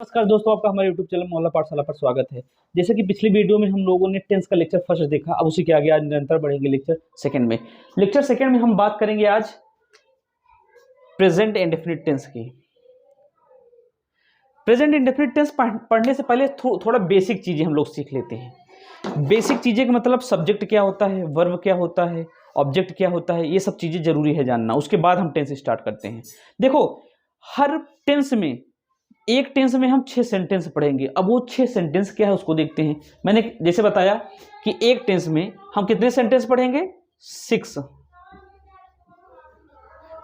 नमस्कार दोस्तों, आपका हमारे YouTube चैनल मोहल्ला पाठशाला पर स्वागत है। जैसे कि पिछली वीडियो में हम लोगों ने टेंस का लेक्चर फर्स्ट देखा, अब उसी के आगे आज निरंतर बढ़ेंगे लेक्चर सेकंड में। लेक्चर सेकंड में हम बात करेंगे आज प्रेजेंट इंडेफिनिट टेंस की। प्रेजेंट इंडेफिनिट टेंस पढ़ने से पहले थोड़ा बेसिक चीजें हम लोग सीख लेते हैं। बेसिक चीजें का मतलब सब्जेक्ट क्या होता है, वर्ब क्या होता है, ऑब्जेक्ट क्या होता है, ये सब चीजें जरूरी है जानना। उसके बाद हम टेंस स्टार्ट करते हैं। देखो, हर टेंस में एक टेंस में हम 6 सेंटेंस पढ़ेंगे। अब वो 6 सेंटेंस क्या है उसको देखते हैं। मैंने जैसे बताया कि एक टेंस में हम कितने सेंटेंस पढ़ेंगे, 6।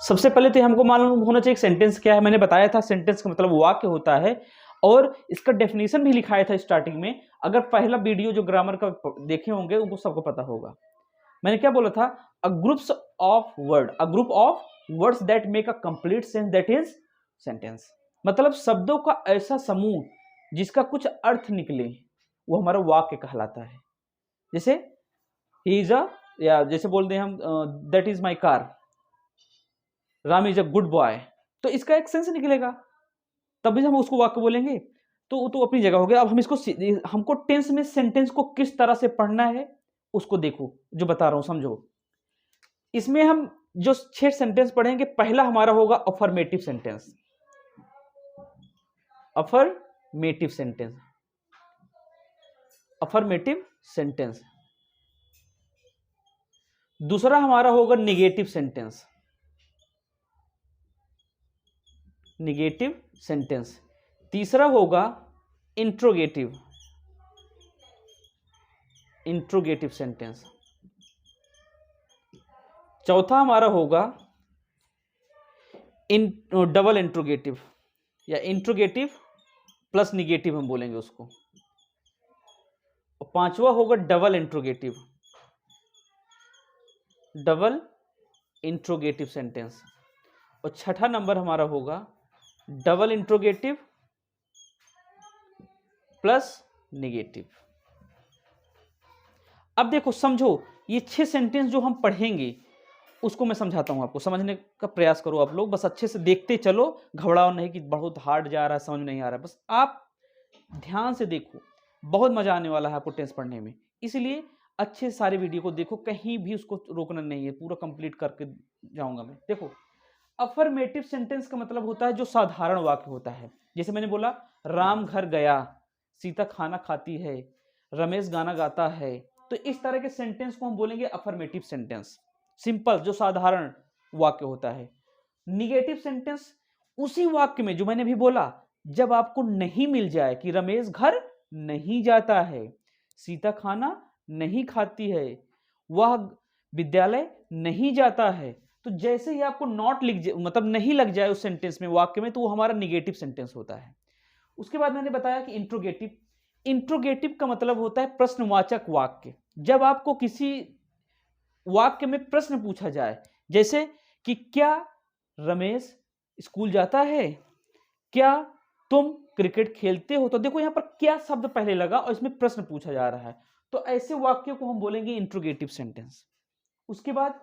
सबसे पहले तो हमको मालूम होना चाहिए सेंटेंस क्या है। मैंने बताया था सेंटेंस का मतलब वाक्य होता है, और इसका डेफिनेशन भी लिखाया था स्टार्टिंग में। अगर पहला वीडियो जो ग्रामर का देखे होंगे उनको सबको पता होगा। मैंने क्या बोला था, a group of words that make a complete sense, that is sentence. मतलब शब्दों का ऐसा समूह जिसका कुछ अर्थ निकले, वो हमारा वाक्य कहलाता है। जैसे ही इज अ, या जैसे बोलते हैं हम that is my car, Ram is a good boy, तो इसका एक सेंस निकलेगा, तभी हम उसको वाक्य बोलेंगे। तो अपनी जगह हो गया। अब हमको टेंस में सेंटेंस को किस तरह से पढ़ना है उसको देखो, जो बता रहा हूं समझो। इसमें हम जो 6 सेंटेंस पढ़ेंगे, पहला हमारा होगा affirmative sentence. Affirmative sentence, affirmative sentence. दूसरा हमारा होगा निगेटिव सेंटेंस, निगेटिव सेंटेंस। तीसरा होगा इंट्रोगेटिव, इंट्रोगेटिव सेंटेंस। चौथा हमारा होगा डबल इंट्रोगेटिव, या इंट्रोगेटिव प्लस निगेटिव हम बोलेंगे उसको। और पांचवा होगा double interrogative, double interrogative sentence. और छठा नंबर हमारा होगा डबल इंट्रोगेटिव प्लस निगेटिव। अब देखो समझो, ये 6 सेंटेंस जो हम पढ़ेंगे उसको मैं समझाता हूं आपको, समझने का प्रयास करो आप लोग। बस अच्छे से देखते चलो, घबराओ नहीं कि बहुत हार्ड जा रहा है, समझ नहीं आ रहा है। बस आप ध्यान से देखो, बहुत मजा आने वाला है आपको टेंस पढ़ने में। इसलिए अच्छे सारे वीडियो को देखो, कहीं भी उसको रोकना नहीं है, पूरा कंप्लीट करके जाऊंगा मैं। देखो, अफर्मेटिव सेंटेंस का मतलब होता है जो साधारण वाक्य होता है। जैसे मैंने बोला, राम घर गया, सीता खाना खाती है, रमेश गाना गाता है। तो इस तरह के सेंटेंस को हम बोलेंगे अफर्मेटिव सेंटेंस, सिंपल जो साधारण वाक्य होता है। निगेटिव सेंटेंस उसी वाक्य में जो मैंने भी बोला, जब आपको नहीं मिल जाए कि रमेश घर नहीं जाता है, सीता खाना नहीं खाती है, वह विद्यालय नहीं जाता है, तो जैसे ही आपको नॉट मतलब नहीं लग जाए उस सेंटेंस में, वाक्य में, तो वो हमारा निगेटिव सेंटेंस होता है। उसके बाद मैंने बताया कि इंट्रोगेटिव, इंट्रोगेटिव का मतलब होता है प्रश्नवाचक वाक्य। जब आपको किसी वाक्य में प्रश्न पूछा जाए, जैसे कि क्या रमेश स्कूल जाता है, क्या तुम क्रिकेट खेलते हो, तो देखो यहां पर क्या शब्द पहले लगा और इसमें प्रश्न पूछा जा रहा है, तो ऐसे वाक्य को हम बोलेंगे इंट्रोगेटिव सेंटेंस। उसके बाद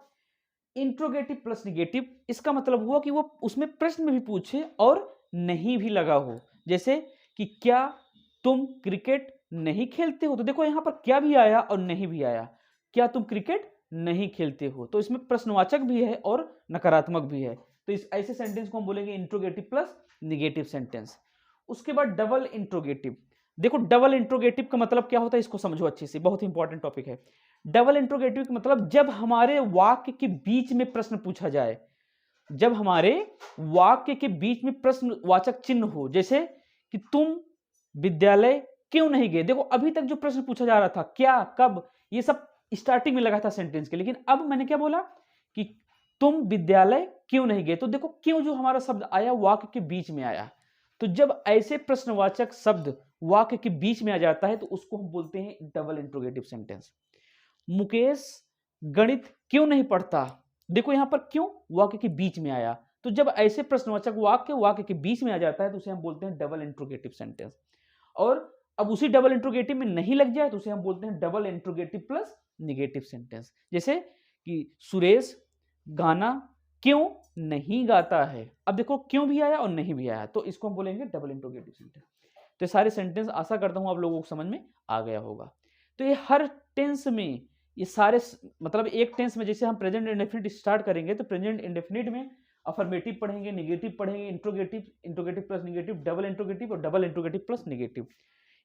इंट्रोगेटिव प्लस निगेटिव, इसका मतलब हुआ कि वो उसमें प्रश्न भी पूछे और नहीं भी लगा हो। जैसे कि क्या तुम क्रिकेट नहीं खेलते हो, तो देखो यहां पर क्या भी आया और नहीं भी आया। क्या तुम क्रिकेट नहीं खेलते हो, तो इसमें प्रश्नवाचक भी है और नकारात्मक भी है। तो इस ऐसे सेंटेंस को हम बोलेंगे इंट्रोगेटिव प्लस निगेटिव सेंटेंस। उसके बाद डबल इंट्रोगेटिव। देखो, डबल इंट्रोगेटिव का मतलब क्या होता है, इसको समझो अच्छे से, बहुत इंपॉर्टेंट टॉपिक है। डबल इंट्रोगेटिव का मतलब जब हमारे वाक्य के बीच में प्रश्न पूछा जाए, जब हमारे वाक्य के बीच में प्रश्नवाचक चिन्ह हो, जैसे कि तुम विद्यालय क्यों नहीं गए। देखो, अभी तक जो प्रश्न पूछा जा रहा था, क्या, कब, ये सब स्टार्टिंग में लगा था सेंटेंस के, लेकिन अब मैंने क्या बोला कि तुम विद्यालय क्यों नहीं गए, तो देखो क्यों जो हमारा शब्द आया वाक्य के बीच में आया। तो जब ऐसे प्रश्नवाचक शब्द वाक्य के बीच में आ जाता है, तो उसको हम बोलते हैं डबल इंट्रोगेटिव सेंटेंस। मुकेश गणित क्यों नहीं पढ़ता, देखो यहां पर क्यों वाक्य के बीच में आया। तो जब ऐसे प्रश्नवाचक वाक्य के बीच में आ जाता है, तो उसे हम बोलते हैं डबल इंट्रोगेटिव सेंटेंस। और अब उसी डबल इंट्रोगेटिव में नहीं लग जाए, तो उसे हम बोलते हैं double interrogative plus negative sentence. जैसे कि सुरेश गाना क्यों नहीं गाता है, अब देखो क्यों भी आया और नहीं भी आया, तो इसको हम बोलेंगे डबल इंट्रोगेटिव सेंटेंस। तो ये सारे सेंटेंस आशा करता हूँ आप लोगों को समझ में आ गया होगा। तो ये हर टेंस में ये सारे मतलब एक टेंस में जैसे हम प्रेजेंट इंडेफिनिट स्टार्ट करेंगे तो प्रेजेंट इंडेफिनिट में अफर्मेटिव पढ़ेंगे, नेगेटिव पढ़ेंगे, interrogative, interrogative plus negative, double interrogative और डबल इंट्रोगेटिव प्लस नेगेटिव।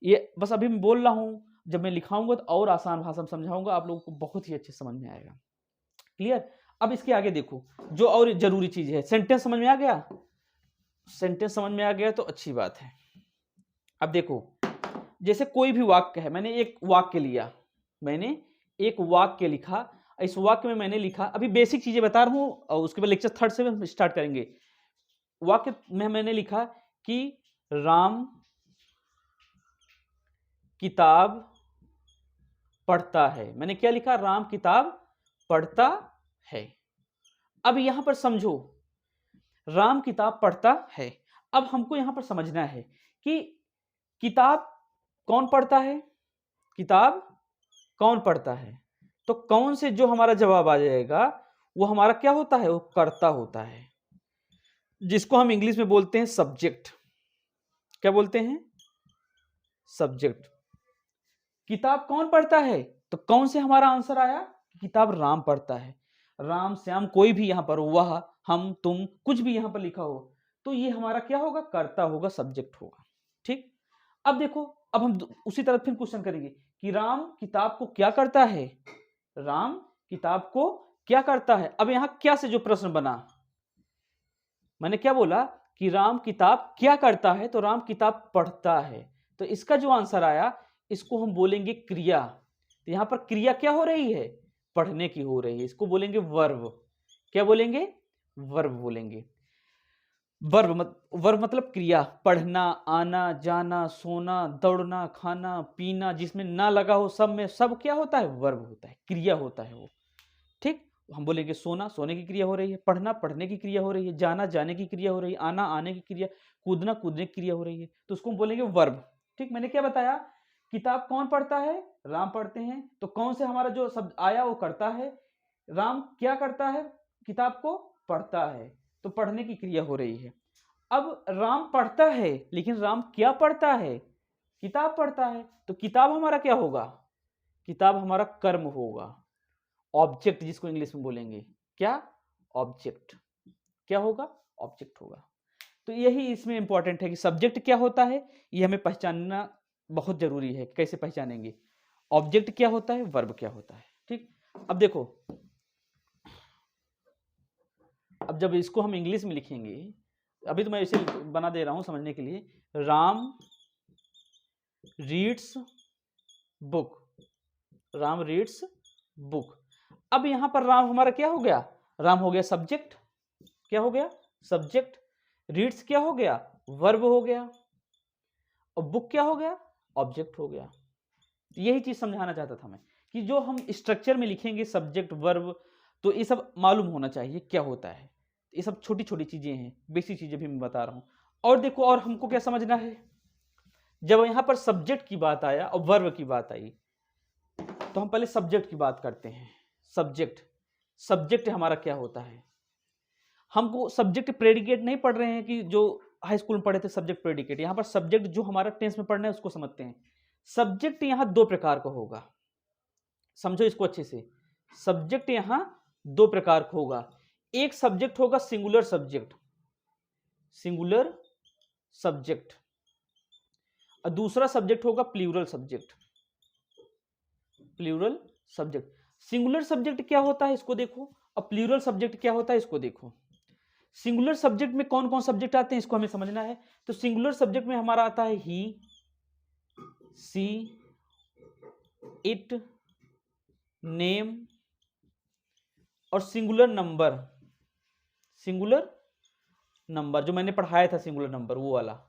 ये बस अभी मैं बोल रहा हूँ, जब मैं लिखाऊंगा तो और आसान भाषा में समझाऊंगा, आप लोगों को बहुत ही अच्छे समझ में आएगा। क्लियर? अब इसके आगे देखो जो और जरूरी चीज है, सेंटेंस समझ में आ गया? सेंटेंस समझ में आ गया तो अच्छी बात है। अब देखो जैसे कोई भी वाक्य है, मैंने एक वाक्य लिया, मैंने एक वाक्य लिखा, इस वाक्य में मैंने लिखा, अभी बेसिक चीजें बता रहा हूं और उसके बाद लेक्चर 3 से हम स्टार्ट करेंगे। वाक्य में मैंने लिखा कि राम किताब पढ़ता है। मैंने क्या लिखा? राम किताब पढ़ता है। अब यहां पर समझो, राम किताब पढ़ता है। अब हमको यहां पर समझना है कि किताब कौन पढ़ता है, किताब कौन पढ़ता है, तो कौन से जो हमारा जवाब आ जाएगा वो हमारा क्या होता है? वो कर्ता होता है, जिसको हम इंग्लिश में बोलते हैं सब्जेक्ट। क्या बोलते हैं? सब्जेक्ट। किताब कौन पढ़ता है, तो कौन से हमारा आंसर आया? किताब राम पढ़ता है। राम श्याम कोई भी यहां पर, वह, हम, तुम, कुछ भी यहां पर लिखा हो तो ये हमारा क्या होगा? कर्ता होगा, सब्जेक्ट होगा। ठीक। अब देखो, अब हम उसी तरह फिर क्वेश्चन करेंगे कि राम किताब को क्या करता है, राम किताब को क्या करता है। अब यहां क्या से जो प्रश्न बना, मैंने क्या बोला कि राम किताब क्या करता है, तो राम किताब पढ़ता है, तो इसका जो आंसर आया इसको हम बोलेंगे क्रिया। तो यहां पर क्रिया क्या हो रही है? पढ़ने की हो रही है, इसको बोलेंगे वर्ब। क्या बोलेंगे? वर्ब बोलेंगे। वर्ब मतलब क्रिया, पढ़ना, आना, जाना, सोना, दौड़ना, खाना, पीना, जिसमें ना लगा हो सब में सब क्या होता है? वर्ब होता है, क्रिया होता है वो। ठीक। हम बोलेंगे सोना, सोने की क्रिया हो रही है, पढ़ना, पढ़ने की क्रिया हो रही है, जाना, जाने की क्रिया हो रही है, आना, आने की क्रिया, कूदना, कूदने की क्रिया हो रही है, तो उसको हम बोलेंगे वर्ब। ठीक। मैंने क्या बताया? किताब कौन पढ़ता है? राम पढ़ते हैं, तो कौन से हमारा जो शब्द आया वो करता है। राम क्या करता है? किताब को पढ़ता है, तो पढ़ने की क्रिया हो रही है। अब राम पढ़ता है, लेकिन राम क्या पढ़ता है? किताब पढ़ता है, तो किताब हमारा क्या होगा? किताब हमारा कर्म होगा, ऑब्जेक्ट जिसको इंग्लिश में बोलेंगे। क्या? ऑब्जेक्ट। क्या होगा? ऑब्जेक्ट होगा। तो यही इसमें इंपॉर्टेंट है कि सब्जेक्ट क्या होता है, ये हमें पहचानना बहुत जरूरी है। कैसे पहचानेंगे? ऑब्जेक्ट क्या होता है, वर्ब क्या होता है। ठीक। अब देखो, अब जब इसको हम इंग्लिश में लिखेंगे, अभी तो मैं इसे बना दे रहा हूं समझने के लिए, Ram reads book, Ram reads book. अब यहां पर राम हमारा क्या हो गया? राम हो गया सब्जेक्ट। क्या हो गया? सब्जेक्ट। रीड्स क्या हो गया? वर्ब हो गया। और बुक क्या हो गया? ऑब्जेक्ट हो गया। यही चीज समझाना चाहता था मैं कि जो हम स्ट्रक्चर में लिखेंगे सब्जेक्ट वर्ब, तो ये सब मालूम होना चाहिए क्या होता है। ये सब छोटी छोटी चीजें हैं, बेसिक चीजें भी मैं बता रहा हूं। और देखो, और हमको क्या समझना है, जब यहां पर सब्जेक्ट की बात आया और वर्ब की बात आई, तो हम पहले सब्जेक्ट की बात करते हैं। सब्जेक्ट, सब्जेक्ट हमारा क्या होता है? हमको सब्जेक्ट प्रेडिकेट नहीं पढ़ रहे हैं कि जो हाई स्कूल में पढ़े थे सब्जेक्ट प्रेडिकेट। यहां पर सब्जेक्ट जो हमारा टेंस में पढ़ना है उसको समझते हैं। सब्जेक्ट यहां दो प्रकार का होगा, समझो इसको अच्छे से। सब्जेक्ट यहां दो प्रकार का होगा। एक सब्जेक्ट होगा सिंगुलर सब्जेक्ट, सिंगुलर सब्जेक्ट, और दूसरा सब्जेक्ट होगा plural subject, plural subject. Singular subject क्या होता है इसको देखो, और प्लूरल सब्जेक्ट क्या होता है इसको देखो। सिंगुलर सब्जेक्ट में कौन कौन सब्जेक्ट आते हैं इसको हमें समझना है। तो सिंगुलर सब्जेक्ट में हमारा आता है ही, सी, इट, नेम और सिंगुलर नंबर। सिंगुलर नंबर जो मैंने पढ़ाया था, सिंगुलर नंबर वो वाला।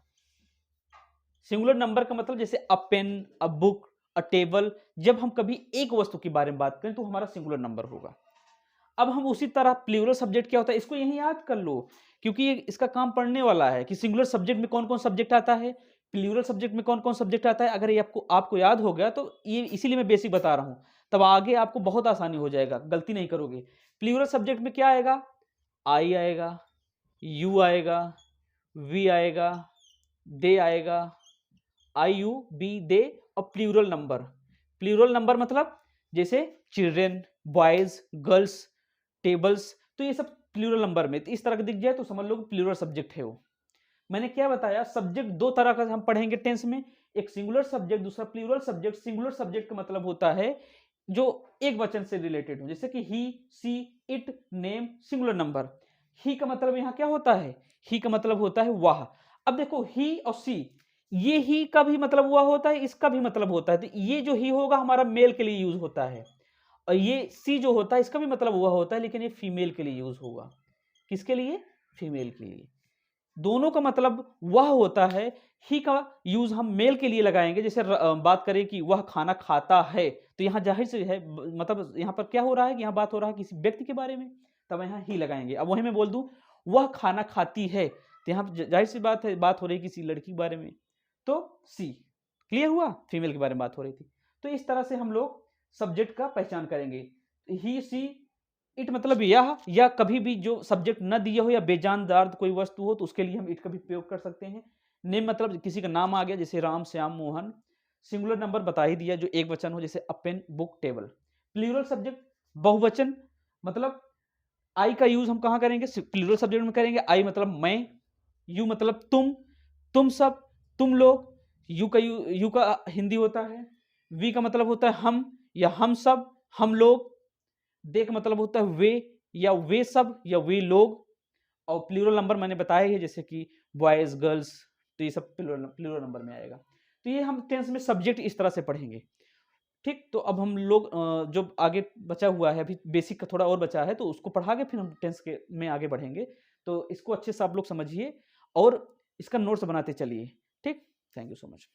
सिंगुलर नंबर का मतलब जैसे a pen, a book, a table, जब हम कभी एक वस्तु के बारे में बात करें तो हमारा सिंगुलर नंबर होगा। अब हम उसी तरह प्लूरल सब्जेक्ट क्या होता है इसको यही याद कर लो, क्योंकि ये इसका काम पढ़ने वाला है कि सिंगुलर सब्जेक्ट में कौन कौन सब्जेक्ट आता है, प्लूरल सब्जेक्ट में कौन कौन सब्जेक्ट आता है। अगर ये आपको याद हो गया तो ये इसीलिए मैं बेसिक बता रहा हूं, तब आगे आपको बहुत आसानी हो जाएगा, गलती नहीं करोगे। प्लूरल सब्जेक्ट में क्या आएगा? आई आएगा, यू आएगा, वी आएगा, दे आएगा, IUB दे और प्लूरल नंबर। प्लूरल नंबर मतलब जैसे चिल्ड्रेन, बॉयज, गर्ल्स, टेबल्स, तो ये सब प्लूरल नंबर में, तो इस तरह का दिख जाए तो समझ लो प्लूरल सब्जेक्ट है वो। मैंने क्या बताया, सब्जेक्ट दो तरह का हम पढ़ेंगे टेंस में, एक सिंगुलर सब्जेक्ट, दूसरा प्लूरल सब्जेक्ट। सिंगुलर सब्जेक्ट का मतलब होता है जो एक वचन से रिलेटेड हो, जैसे कि ही, सी, इट, नेम, सिंगुलर नंबर। ही का मतलब यहाँ क्या होता है, ही का मतलब होता है वह। अब देखो ही और सी, ये ही का भी मतलब हुआ होता है, इसका भी मतलब होता है, तो ये जो ही होगा हमारा मेल के लिए यूज होता है, और ये सी जो होता है इसका भी मतलब हुआ होता है, लेकिन ये फीमेल के लिए यूज होगा। किसके लिए, फीमेल के लिए। दोनों का मतलब वह होता है। ही का यूज हम मेल के लिए लगाएंगे, जैसे बात करें कि वह खाना खाता है, तो यहाँ जाहिर से है मतलब यहाँ पर क्या हो रहा है कि यहाँ बात हो रहा है किसी व्यक्ति के बारे में, तब यहाँ ही लगाएंगे। अब वही मैं बोल दूं वह खाना खाती है, तो यहाँ जाहिर सी बात है बात हो रही है किसी लड़की के बारे में, तो सी। क्लियर हुआ, फीमेल के बारे में बात हो रही थी। तो इस तरह से हम लोग सब्जेक्ट का पहचान करेंगे। ही, सी, इट मतलब यह, या कभी भी जो सब्जेक्ट न दिया हो या बेजानदार कोई वस्तु हो तो उसके लिए हम इट का भी प्रयोग कर सकते हैं। नेम मतलब किसी का नाम आ गया, जैसे राम, श्याम, मोहन। सिंगुलर नंबर बता ही दिया जो एक वचन हो, जैसे a pen, book, table. Plural subject बहुवचन मतलब आई का यूज हम कहां करेंगे, प्लूरल सब्जेक्ट में करेंगे। आई मतलब मैं, यू मतलब तुम सब, तुम लोग। यू का हिंदी होता है, वी का मतलब होता है हम या हम सब, हम लोग। दे का मतलब होता है वे या वे सब या वे लोग। और प्लूरल नंबर मैंने बताया है, जैसे कि बॉयज, गर्ल्स, तो ये सब प्लूरल नंबर में आएगा। तो ये हम टेंस में सब्जेक्ट इस तरह से पढ़ेंगे। ठीक, तो अब हम लोग जो आगे बचा हुआ है, अभी बेसिक का थोड़ा और बचा है, तो उसको पढ़ा के फिर हम टेंस के में आगे बढ़ेंगे। तो इसको अच्छे से आप लोग समझिए और इसका नोट्स बनाते चलिए। ठीक, थैंक यू सो मच।